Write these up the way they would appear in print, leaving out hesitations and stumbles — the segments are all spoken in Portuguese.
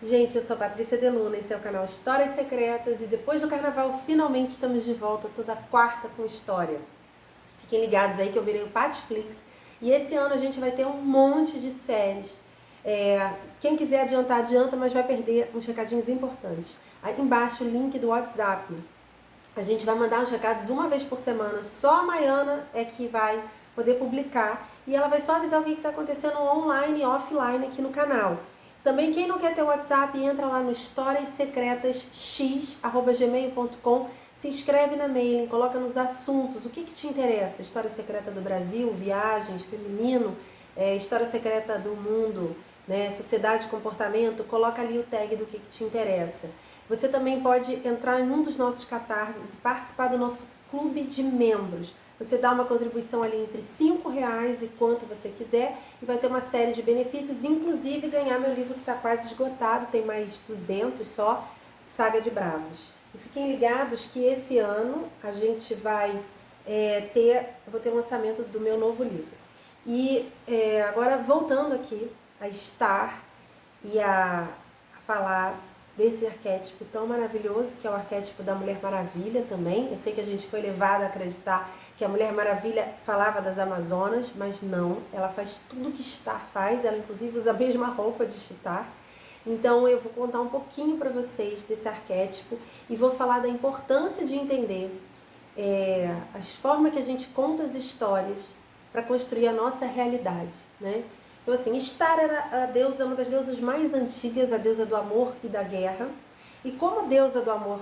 Gente, eu sou a Patrícia Deluna, esse é o canal Histórias Secretas e depois do carnaval finalmente estamos de volta toda quarta com história. Fiquem ligados aí que eu virei o Patflix e esse ano a gente vai ter um monte de séries. Quem quiser adiantar, adianta, mas vai perder uns recadinhos importantes. Aí embaixo o link do WhatsApp. A gente vai mandar os recados uma vez por semana, só a Maiana é que vai poder publicar e ela vai só avisar o que está acontecendo online e offline aqui no canal. Também quem não quer ter WhatsApp, entra lá no historiassecretasx@gmail.com, se inscreve na mailing, coloca nos assuntos, o que te interessa? História secreta do Brasil, viagens, feminino, história secreta do mundo, né, sociedade e comportamento, coloca ali o tag do que te interessa. Você também pode entrar em um dos nossos catarses e participar do nosso clube de membros. Você dá uma contribuição ali entre R$ 5 e quanto você quiser e vai ter uma série de benefícios, inclusive ganhar meu livro que está quase esgotado, tem mais 200 só, Saga de Bravos. E fiquem ligados que esse ano a gente vai vou ter o lançamento do meu novo livro. E agora voltando aqui a estar e a falar desse arquétipo tão maravilhoso, que é o arquétipo da Mulher Maravilha também. Eu sei que a gente foi levada a acreditar que a Mulher Maravilha falava das Amazonas, mas não, ela faz tudo o que Star faz, ela inclusive usa a mesma roupa de Star. Então eu vou contar um pouquinho para vocês desse arquétipo e vou falar da importância de entender as formas que a gente conta as histórias para construir a nossa realidade, né? Então assim, Star era a deusa, uma das deusas mais antigas, a deusa do amor e da guerra. E como deusa do amor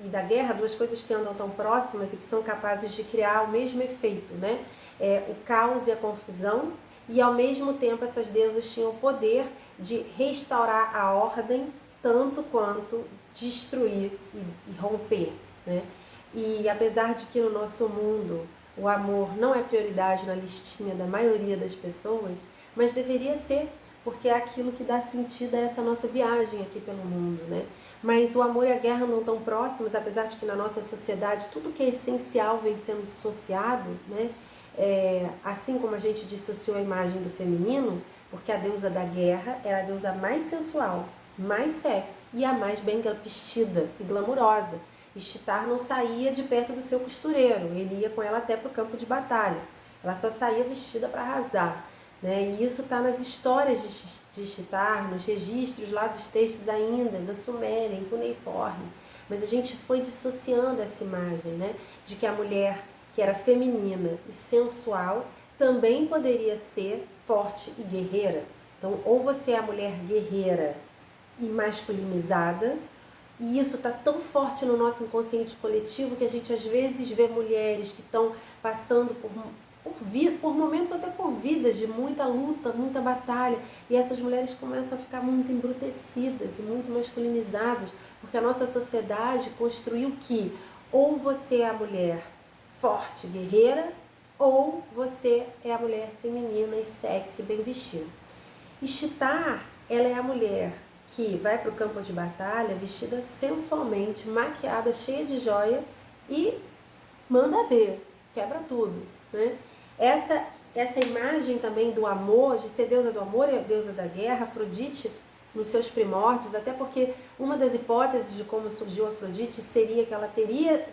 e da guerra, duas coisas que andam tão próximas e que são capazes de criar o mesmo efeito, né? O caos e a confusão. E ao mesmo tempo essas deusas tinham o poder de restaurar a ordem, tanto quanto destruir e romper, né? E apesar de que no nosso mundo o amor não é prioridade na listinha da maioria das pessoas, mas deveria ser, porque é aquilo que dá sentido a essa nossa viagem aqui pelo mundo, né? Mas o amor e a guerra não tão próximos, apesar de que na nossa sociedade tudo que é essencial vem sendo dissociado, né? Assim como a gente dissociou a imagem do feminino, porque a deusa da guerra era a deusa mais sensual, mais sexy e a mais bem vestida e glamurosa. E Ishtar não saía de perto do seu costureiro, ele ia com ela até para o campo de batalha. Ela só saía vestida para arrasar. Né? E isso está nas histórias de Ishtar, nos registros lá dos textos ainda, da Suméria, em cuneiforme. Mas a gente foi dissociando essa imagem, né? De que a mulher que era feminina e sensual também poderia ser forte e guerreira. Então, ou você é a mulher guerreira e masculinizada, e isso está tão forte no nosso inconsciente coletivo que a gente às vezes vê mulheres que estão passando por momentos até por vidas de muita luta, muita batalha, e essas mulheres começam a ficar muito embrutecidas e muito masculinizadas, porque a nossa sociedade construiu que ou você é a mulher forte, guerreira, ou você é a mulher feminina e sexy, bem vestida. Ishtar, ela é a mulher que vai para o campo de batalha vestida sensualmente, maquiada, cheia de joia e manda ver, quebra tudo, né? Essa imagem também do amor, de ser deusa do amor e deusa da guerra, Afrodite, nos seus primórdios, até porque uma das hipóteses de como surgiu Afrodite seria que ela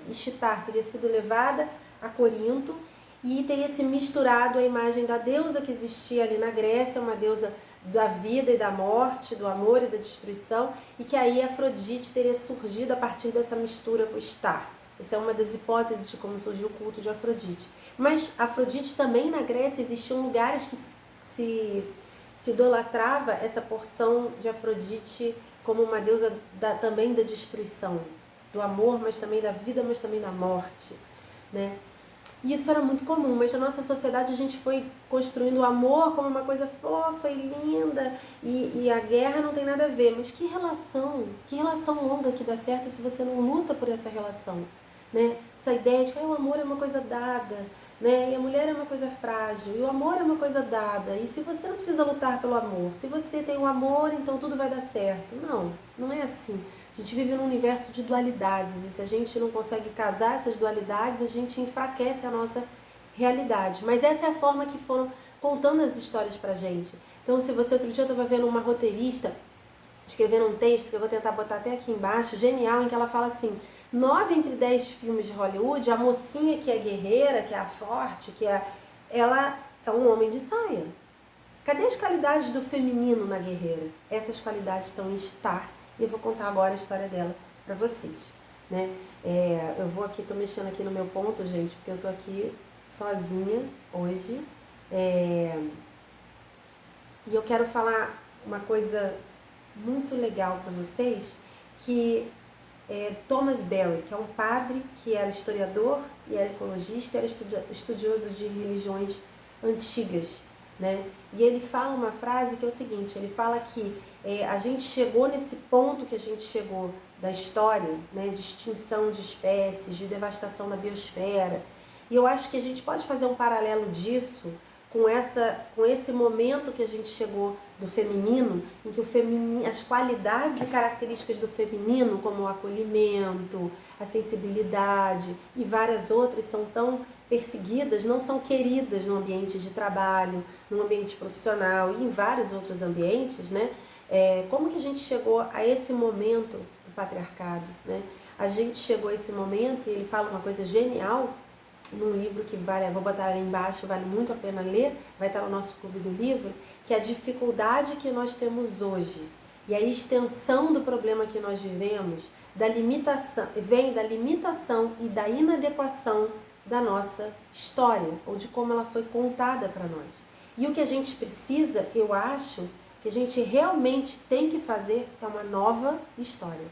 Ishtar teria sido levada a Corinto e teria se misturado à imagem da deusa que existia ali na Grécia, uma deusa da vida e da morte, do amor e da destruição, e que aí Afrodite teria surgido a partir dessa mistura com Ishtar. Essa é uma das hipóteses de como surgiu o culto de Afrodite. Mas Afrodite também na Grécia existiam lugares que se idolatrava essa porção de Afrodite como uma deusa também da destruição, do amor, mas também da vida, mas também da morte, né? E isso era muito comum, mas na nossa sociedade a gente foi construindo o amor como uma coisa fofa e linda, e a guerra não tem nada a ver. Mas que relação longa que dá certo se você não luta por essa relação, né? Essa ideia de que o amor é uma coisa dada, né? E a mulher é uma coisa frágil, e o amor é uma coisa dada. E se você não precisa lutar pelo amor, se você tem o amor, então tudo vai dar certo. Não, não é assim. A gente vive num universo de dualidades, e se a gente não consegue casar essas dualidades, a gente enfraquece a nossa realidade. Mas essa é a forma que foram contando as histórias pra gente. Então, se você outro dia eu estava vendo uma roteirista escrevendo um texto que eu vou tentar botar até aqui embaixo, genial, em que ela fala assim: 9 entre 10 filmes de Hollywood, a mocinha que é guerreira, que é a forte, ela é um homem de saia. Cadê as qualidades do feminino na guerreira? Essas qualidades estão em Star, e eu vou contar agora a história dela para vocês, né? Eu vou aqui, tô mexendo aqui no meu ponto, gente, porque eu tô aqui sozinha hoje, e eu quero falar uma coisa muito legal para vocês, que Thomas Berry, que é um padre que era historiador e era ecologista, era estudioso de religiões antigas, né? E ele fala uma frase que é o seguinte: ele fala que a gente chegou nesse ponto que a gente chegou da história, né, de extinção de espécies, de devastação da biosfera, e eu acho que a gente pode fazer um paralelo disso com esse momento que a gente chegou do feminino, em que as qualidades e características do feminino, como o acolhimento, a sensibilidade e várias outras, são tão perseguidas, não são queridas no ambiente de trabalho, no ambiente profissional e em vários outros ambientes, né? Como que a gente chegou a esse momento do patriarcado, né? A gente chegou a esse momento, e ele fala uma coisa genial num livro que vou botar ali embaixo, vale muito a pena ler, vai estar no nosso clube do livro, que é a dificuldade que nós temos hoje e a extensão do problema que nós vivemos, vem da limitação e da inadequação da nossa história, ou de como ela foi contada para nós. E o que a gente precisa, eu acho, que a gente realmente tem que fazer é uma nova história.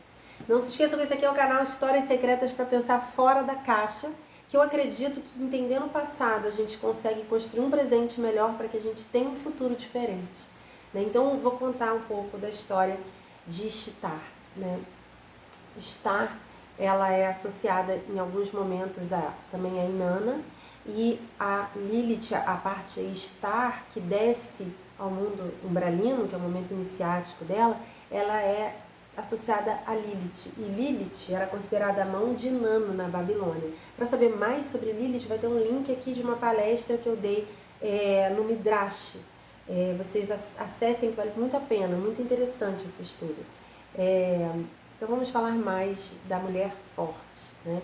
Não se esqueçam que esse aqui é o canal Histórias Secretas para pensar fora da caixa, que eu acredito que entendendo o passado a gente consegue construir um presente melhor para que a gente tenha um futuro diferente, né? Então eu vou contar um pouco da história de Ishtar, né? Ishtar, ela é associada em alguns momentos também a Inanna, e a Lilith, a parte Ishtar, que desce ao mundo umbralino, que é o momento iniciático dela, ela é associada a Lilith. E Lilith era considerada a mão de Inanna na Babilônia. Para saber mais sobre Lilith, vai ter um link aqui de uma palestra que eu dei no Midrash. Vocês acessem, vale muito a pena, muito interessante esse estudo. Então vamos falar mais da mulher forte, né?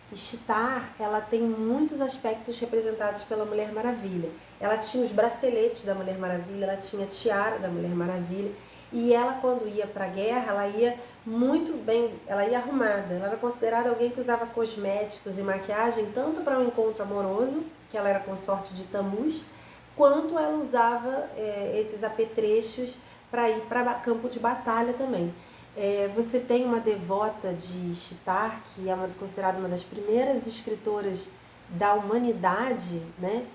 Ishtar, ela tem muitos aspectos representados pela Mulher Maravilha. Ela tinha os braceletes da Mulher Maravilha, ela tinha a tiara da Mulher Maravilha, e ela, quando ia para a guerra, ela ia muito bem, ela ia arrumada. Ela era considerada alguém que usava cosméticos e maquiagem tanto para um encontro amoroso, que ela era consorte de Tammuz, quanto ela usava esses apetrechos para ir para campo de batalha também. Você tem uma devota de Ishtar, que é considerada uma das primeiras escritoras da humanidade, né?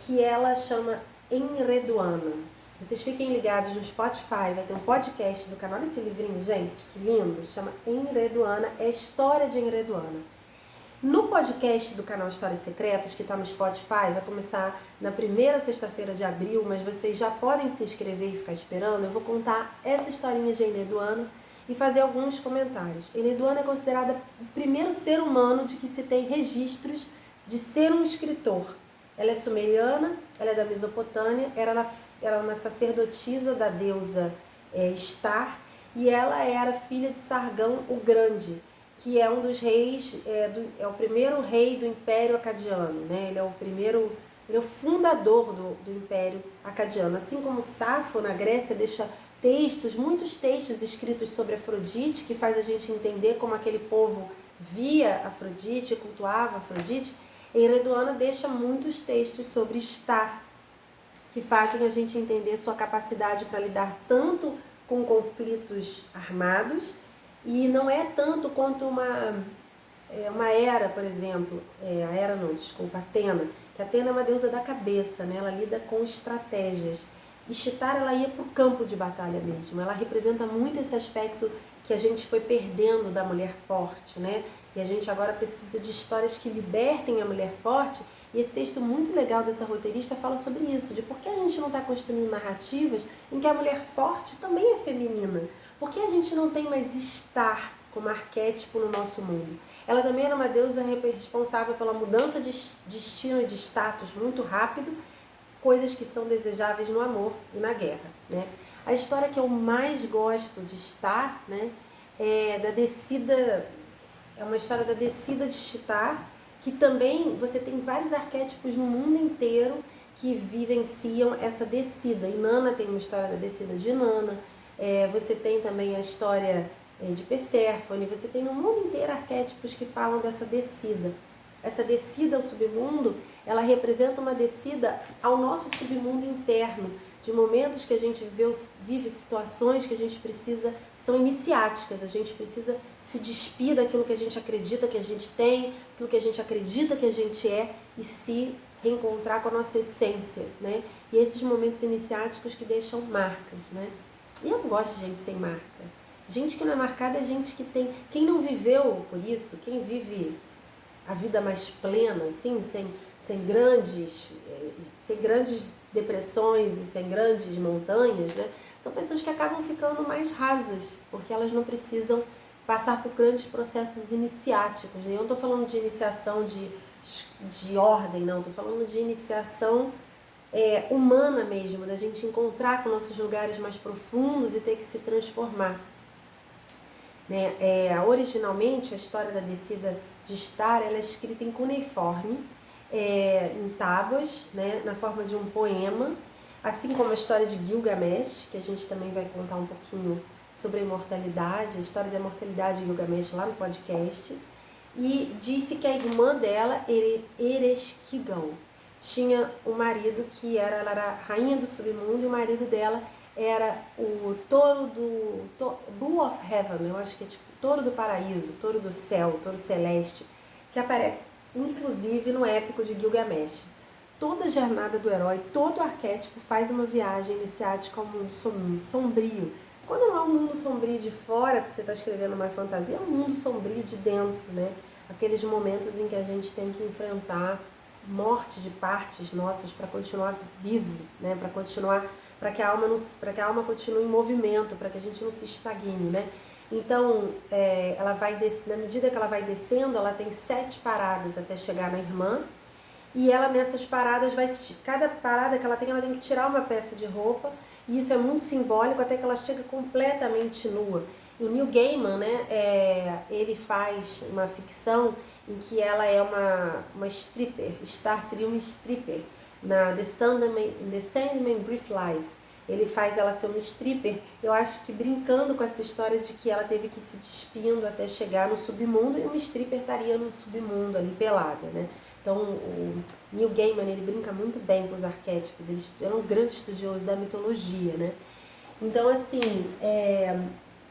Que ela chama Enredoana. Vocês fiquem ligados no Spotify, vai ter um podcast do canal desse livrinho, gente, que lindo, chama Enredoana, é a história de Enredoana. No podcast do canal Histórias Secretas, que está no Spotify, vai começar na primeira sexta-feira de abril, mas vocês já podem se inscrever e ficar esperando. Eu vou contar essa historinha de Enredoana e fazer alguns comentários. Enredoana é considerada o primeiro ser humano de que se tem registros de ser um escritor. Ela é sumeriana, ela é da Mesopotâmia, era uma sacerdotisa da deusa Ishtar, e ela era filha de Sargão o Grande, que é um dos reis, é o primeiro rei do Império Acadiano, né? Ele é o fundador do Império Acadiano. Assim como Safo, na Grécia, deixa muitos textos escritos sobre Afrodite, que faz a gente entender como aquele povo via Afrodite, cultuava Afrodite. Enredoana deixa muitos textos sobre Ishtar, que fazem a gente entender sua capacidade para lidar tanto com conflitos armados, e não é tanto quanto uma Hera, por exemplo, Atena, que Atena é uma deusa da cabeça, né? Ela lida com estratégias. Ishtar, ela ia para o campo de batalha mesmo, ela representa muito esse aspecto que a gente foi perdendo da mulher forte, né? E a gente agora precisa de histórias que libertem a mulher forte. E esse texto muito legal dessa roteirista fala sobre isso, de por que a gente não está construindo narrativas em que a mulher forte também é feminina. Por que a gente não tem mais Ishtar como arquétipo no nosso mundo? Ela também era uma deusa responsável pela mudança de destino e de status muito rápido, coisas que são desejáveis no amor e na guerra, né? A história que eu mais gosto de estar, né, é da descida, é uma história da descida de Chittar, que também você tem vários arquétipos no mundo inteiro que vivenciam essa descida. Inanna tem uma história da descida de Inanna, você tem também a história de Perséfone, você tem no mundo inteiro arquétipos que falam dessa descida. Essa descida ao submundo, ela representa uma descida ao nosso submundo interno, de momentos que a gente vive situações que a gente precisa, são iniciáticas, a gente precisa se despir daquilo que a gente acredita que a gente tem, aquilo que a gente acredita que a gente é e se reencontrar com a nossa essência, né? E esses momentos iniciáticos que deixam marcas, né? E eu não gosto de gente sem marca. Gente que não é marcada é gente que tem... Quem não viveu por isso, quem vive a vida mais plena, assim, sem grandes depressões e sem grandes montanhas, né? São pessoas que acabam ficando mais rasas, porque elas não precisam passar por grandes processos iniciáticos. Né? Eu não estou falando de iniciação de ordem, não. Estou falando de iniciação humana mesmo, da gente encontrar com nossos lugares mais profundos e ter que se transformar. Né? Originalmente, a história da descida de Chittar, ela é escrita em cuneiforme, em tábuas, né? Na forma de um poema, assim como a história de Gilgamesh, que a gente também vai contar um pouquinho sobre a imortalidade, a história da imortalidade de Gilgamesh lá no podcast. E disse que a irmã dela, Ereshkigal, tinha um marido que ela era rainha do submundo, e o marido dela era o touro Bull of Heaven, eu acho que é tipo touro do paraíso, touro do céu, touro celeste, que aparece inclusive no épico de Gilgamesh. Toda a jornada do herói, todo arquétipo faz uma viagem iniciática ao mundo sombrio. Quando não é um mundo sombrio de fora, que você está escrevendo uma fantasia, é um mundo sombrio de dentro, né? Aqueles momentos em que a gente tem que enfrentar morte de partes nossas para continuar vivo, né? Para que a alma continue em movimento, para que a gente não se estagne, né? Então, ela vai na medida que ela vai descendo, ela tem 7 paradas até chegar na irmã. E ela nessas paradas cada parada que ela tem que tirar uma peça de roupa, e isso é muito simbólico até que ela chega completamente nua. E o Neil Gaiman, né, ele faz uma ficção em que ela é uma stripper, Star seria uma stripper, na The Sandman Brief Lives. Ele faz ela ser uma stripper, eu acho que brincando com essa história de que ela teve que ir se despindo até chegar no submundo, e uma stripper estaria no submundo ali pelada, né? Então, o Neil Gaiman, ele brinca muito bem com os arquétipos, ele é um grande estudioso da mitologia, né? Então, assim,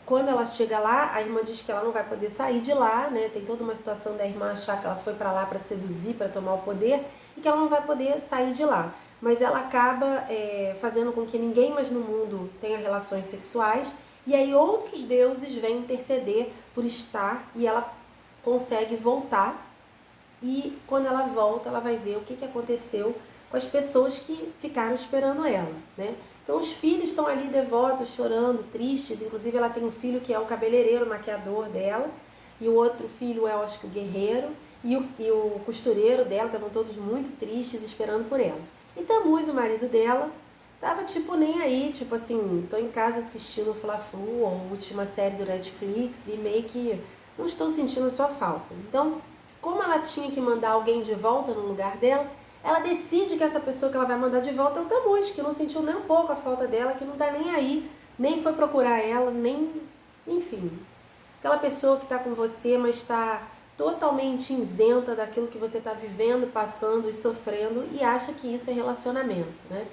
quando ela chega lá, a irmã diz que ela não vai poder sair de lá, né? Tem toda uma situação da irmã achar que ela foi para lá para seduzir, para tomar o poder, e que ela não vai poder sair de lá. Mas ela acaba fazendo com que ninguém mais no mundo tenha relações sexuais, e aí outros deuses vêm interceder por estar, e ela consegue voltar. E quando ela volta, ela vai ver o que aconteceu com as pessoas que ficaram esperando ela, né? Então os filhos estão ali devotos, chorando, tristes. Inclusive ela tem um filho que é o cabeleireiro, o maquiador dela, e o outro filho é, eu acho que o guerreiro, e o costureiro dela, estavam todos muito tristes, esperando por ela. E Tammuz, o marido dela, tava tipo nem aí, tipo assim, tô em casa assistindo o Fla-Flu, ou a última série do Netflix, e meio que não estou sentindo sua falta. Então, como ela tinha que mandar alguém de volta no lugar dela, ela decide que essa pessoa que ela vai mandar de volta é o Tammuz, que não sentiu nem um pouco a falta dela, que não tá nem aí, nem foi procurar ela, nem... Enfim, aquela pessoa que está com você, mas está totalmente isenta daquilo que você está vivendo, passando e sofrendo, e acha que isso é relacionamento, né?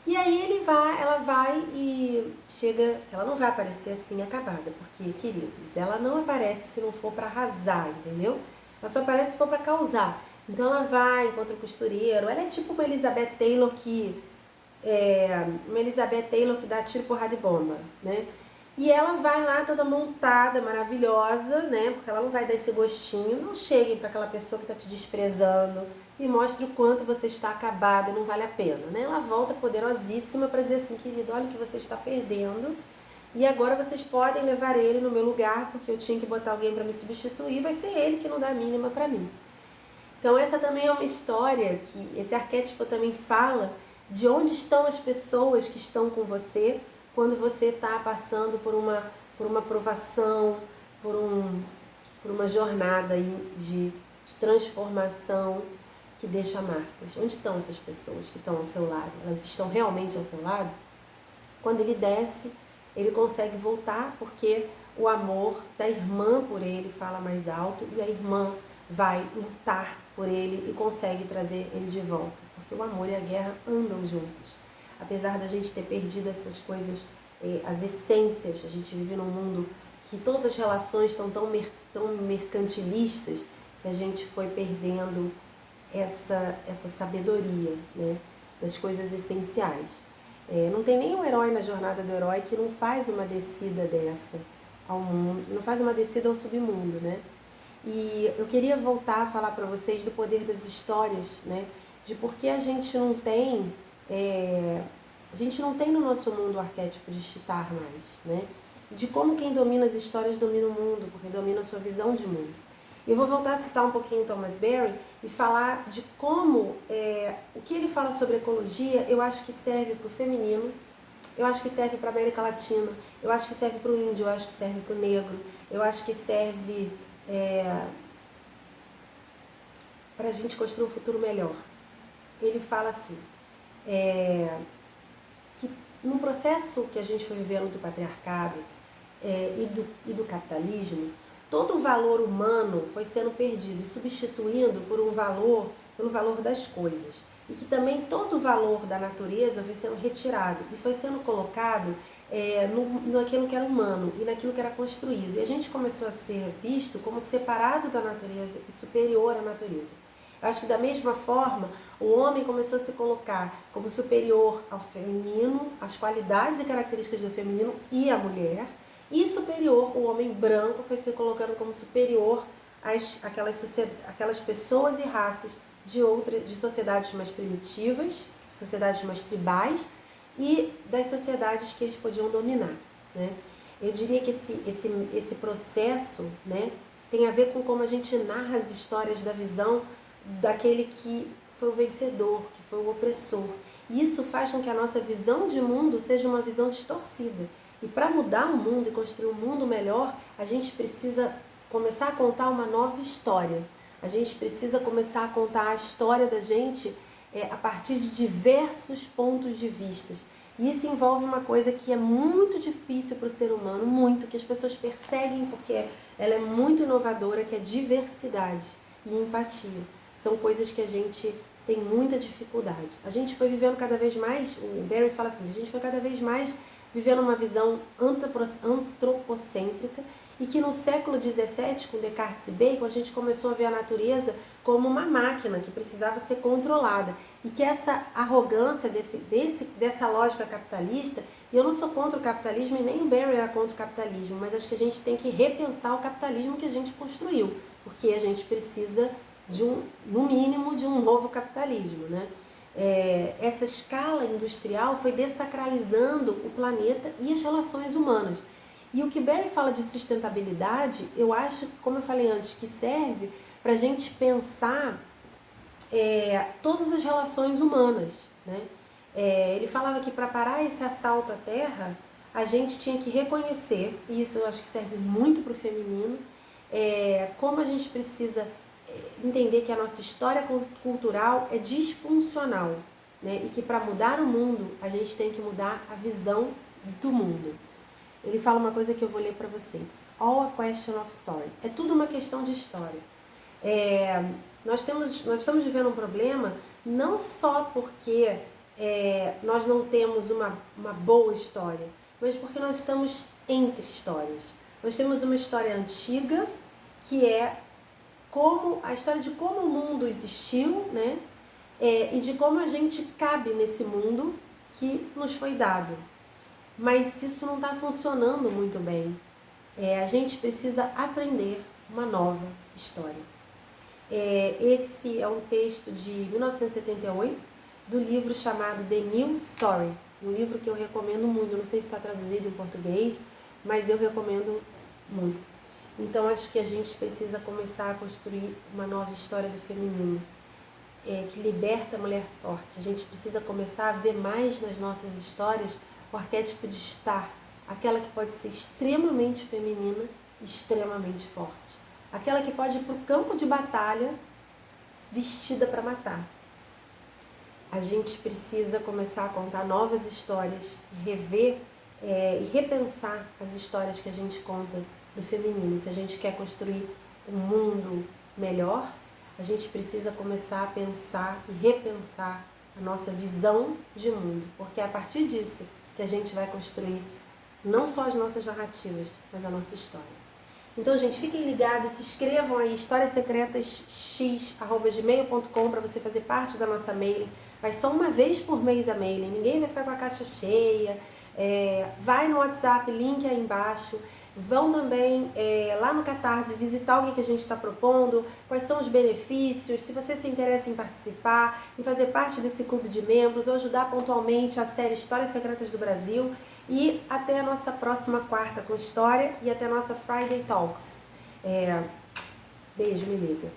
E aí ela vai e chega, ela não vai aparecer assim acabada, porque, queridos, ela não aparece se não for para arrasar, entendeu? Ela só aparece se for para causar. Então ela vai, encontra o costureiro. Ela é tipo uma Elizabeth Taylor que dá tiro, porrada e bomba, né? E ela vai lá toda montada, maravilhosa, né? Porque ela não vai dar esse gostinho. Não chegue para aquela pessoa que está te desprezando e mostre o quanto você está acabado e não vale a pena, né? Ela volta poderosíssima para dizer assim, querido, olha o que você está perdendo. E agora vocês podem levar ele no meu lugar, porque eu tinha que botar alguém para me substituir, vai ser ele que não dá a mínima para mim. Então essa também é uma história que esse arquétipo também fala de onde estão as pessoas que estão com você quando você está passando por uma provação, por uma jornada de transformação que deixa marcas. Onde estão essas pessoas que estão ao seu lado? Elas estão realmente ao seu lado? Quando ele desce, ele consegue voltar porque o amor da irmã por ele fala mais alto e a irmã vai lutar por ele e consegue trazer ele de volta. Porque o amor e a guerra andam juntos. Apesar da gente ter perdido essas coisas, as essências, a gente vive num mundo que todas as relações estão tão mercantilistas que a gente foi perdendo essa sabedoria, né, das coisas essenciais. Não tem nenhum herói na jornada do herói que não faz uma descida dessa ao mundo, não faz uma descida ao submundo, né? E eu queria voltar a falar para vocês do poder das histórias, né? De por que a gente não tem no nosso mundo o arquétipo de Chitar mais, né? De como quem domina as histórias domina o mundo, porque domina a sua visão de mundo. Eu vou voltar a citar um pouquinho Thomas Berry e falar de como o que ele fala sobre ecologia, eu acho que serve para o feminino, eu acho que serve para a América Latina, eu acho que serve para o índio, eu acho que serve para o negro, eu acho que serve para a gente construir um futuro melhor. Ele fala assim, que no processo que a gente foi vivendo do patriarcado e do capitalismo, todo o valor humano foi sendo perdido e substituindo pelo valor das coisas. E que também todo o valor da natureza foi sendo retirado e foi sendo colocado naquilo que era humano e naquilo que era construído. E a gente começou a ser visto como separado da natureza e superior à natureza. Eu acho que da mesma forma, o homem começou a se colocar como superior ao feminino, às qualidades e características do feminino e à mulher, e superior, o homem branco foi se colocando como superior àquelas pessoas e raças de sociedades mais primitivas, sociedades mais tribais e das sociedades que eles podiam dominar, né? Eu diria que esse processo, né, tem a ver com como a gente narra as histórias da visão daquele que foi o vencedor, que foi o opressor. E isso faz com que a nossa visão de mundo seja uma visão distorcida. E para mudar o mundo e construir um mundo melhor, a gente precisa começar a contar uma nova história. A gente precisa começar a contar a história da gente a partir de diversos pontos de vista. E isso envolve uma coisa que é muito difícil para o ser humano, muito, que as pessoas perseguem porque ela é muito inovadora, que é diversidade e empatia. São coisas que a gente tem muita dificuldade. A gente foi vivendo cada vez mais, o Barry fala assim, a gente foi cada vez mais vivendo uma visão antropocêntrica e que no século XVII, com Descartes e Bacon, a gente começou a ver a natureza como uma máquina que precisava ser controlada. E que essa arrogância dessa lógica capitalista, e eu não sou contra o capitalismo e nem o Barry era contra o capitalismo, mas acho que a gente tem que repensar o capitalismo que a gente construiu, porque a gente precisa no mínimo, de um novo capitalismo, né? Essa escala industrial foi dessacralizando o planeta e as relações humanas. E o que Barry fala de sustentabilidade, eu acho, como eu falei antes, que serve para a gente pensar todas as relações humanas, né? Ele falava que para parar esse assalto à terra, a gente tinha que reconhecer, e isso eu acho que serve muito para o feminino, como a gente precisa entender que a nossa história cultural é disfuncional, né? E que para mudar o mundo, a gente tem que mudar a visão do mundo. Ele fala uma coisa que eu vou ler para vocês. All a question of story. É tudo uma questão de história. Nós estamos vivendo um problema não só porque nós não temos uma boa história, mas porque nós estamos entre histórias. Nós temos uma história antiga, que é a história de como o mundo existiu, né? E de como a gente cabe nesse mundo que nos foi dado. Mas isso não está funcionando muito bem. A gente precisa aprender uma nova história. Esse é um texto de 1978, do livro chamado The New Story, um livro que eu recomendo muito. Não sei se está traduzido em português, mas eu recomendo muito. Então, acho que a gente precisa começar a construir uma nova história do feminino, que liberta a mulher forte. A gente precisa começar a ver mais nas nossas histórias o arquétipo de estar, aquela que pode ser extremamente feminina e extremamente forte. Aquela que pode ir para o campo de batalha vestida para matar. A gente precisa começar a contar novas histórias, rever e repensar as histórias que a gente conta do feminino. Se a gente quer construir um mundo melhor, a gente precisa começar a pensar e repensar a nossa visão de mundo, porque é a partir disso que a gente vai construir não só as nossas narrativas, mas a nossa história. Então, gente, fiquem ligados, se inscrevam aí, historiasecretasx@gmail.com, para você fazer parte da nossa mailing. Vai só uma vez por mês a mailing, ninguém vai ficar com a caixa cheia. Vai no WhatsApp, link aí embaixo. Vão também lá no Catarse visitar o que a gente está propondo, quais são os benefícios, se você se interessa em participar, em fazer parte desse clube de membros ou ajudar pontualmente a série Histórias Secretas do Brasil. E até a nossa próxima quarta com história e até a nossa Friday Talks. Beijo, me liga.